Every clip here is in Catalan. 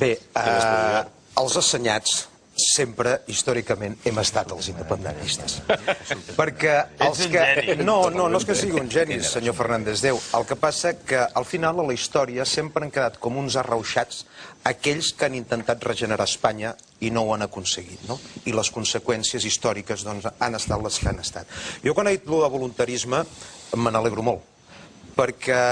Bé, els assenyats sempre, històricament, hem estat els independentistes. Perquè els que... No és que sigui un geni, senyor Fernández Déu. El que passa que, al final, a la història sempre han quedat com uns arrauxats aquells que han intentat regenerar Espanya i no ho han aconseguit, no? I les conseqüències històriques, doncs, han estat les que han estat. Jo, quan he dit el voluntarisme, me n'alegro molt, perquè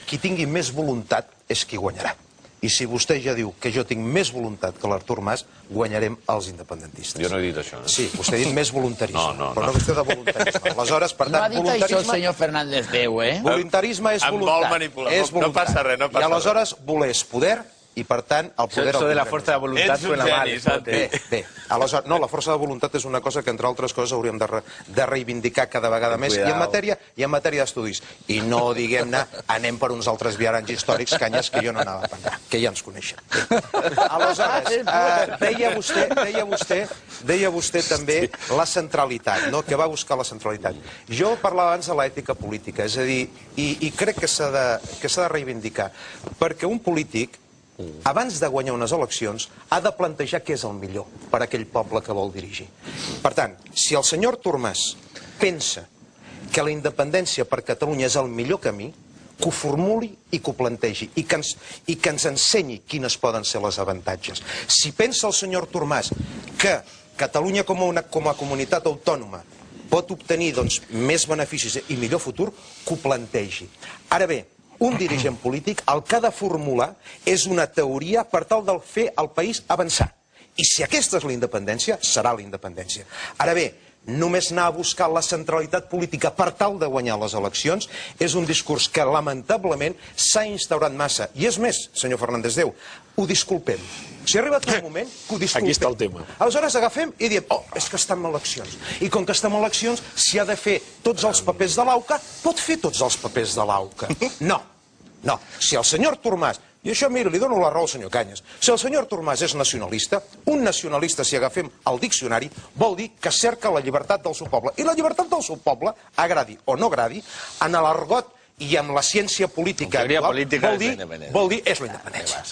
qui tingui més voluntat és qui guanyarà. I si vostè ja diu que jo tinc més voluntat que l'Artur Mas, guanyarem els independentistes. Jo no he dit això. Sí, vostè ha dit més voluntarisme. No. Però no qüestió de voluntarisme. Aleshores, per tant, no ha dit això el senyor Fernández Déu, eh? Voluntarisme és voluntat. Em vol manipular. És voluntat. No passa res, no passa res. I aleshores, voler és poder, i per tant, el poder... Eso de la fuerza de voluntad suena mal. Bé, aleshores, no, la força de voluntat és una cosa que, entre altres coses, hauríem de reivindicar cada vegada més, i en matèria d'estudis. I no, diguem-ne, anem per uns altres viaranys històrics, canyes que jo no anava a prendre, que ja ens coneixen. Aleshores, deia vostè també la centralitat, no? Que va buscar la centralitat. Jo parlava abans de l'ètica política, és a dir, i crec que s'ha de reivindicar, perquè un polític, abans de guanyar unes eleccions, ha de plantejar què és el millor per a aquell poble que vol dirigir. Per tant, si el senyor Artur Mas pensa que la independència per Catalunya és el millor camí, que ho formuli i que ho plantegi, i que ens ensenyi quines poden ser les avantatges. Si pensa el senyor Artur Mas que Catalunya com a comunitat autònoma pot obtenir més beneficis i millor futur, que ho plantegi. Ara bé, un dirigent polític el que ha de formular és una teoria per tal de fer el país avançar. I si aquesta és la independència, serà la independència. Ara bé, només anar a buscar la centralitat política per tal de guanyar les eleccions és un discurs que, lamentablement, s'ha instaurat massa. I és més, senyor Fernández Déu, ho disculpem. Si ha arribat un moment que ho disculpem. Aquí està el tema. Aleshores agafem i diem, és que estem en eleccions. I com que estem en eleccions, si ha de fer tots els papers de l'AUCA, pot fer tots els papers de l'AUCA. No. Si el senyor Artur Mas, i això, mira, li dono la raó al senyor Cañas, si el senyor Artur Mas és nacionalista, un nacionalista, si agafem el diccionari, vol dir que cerca la llibertat del seu poble. I la llibertat del seu poble, agradi o no agradi, en l'argot i en la ciència política actual, vol dir és la independència.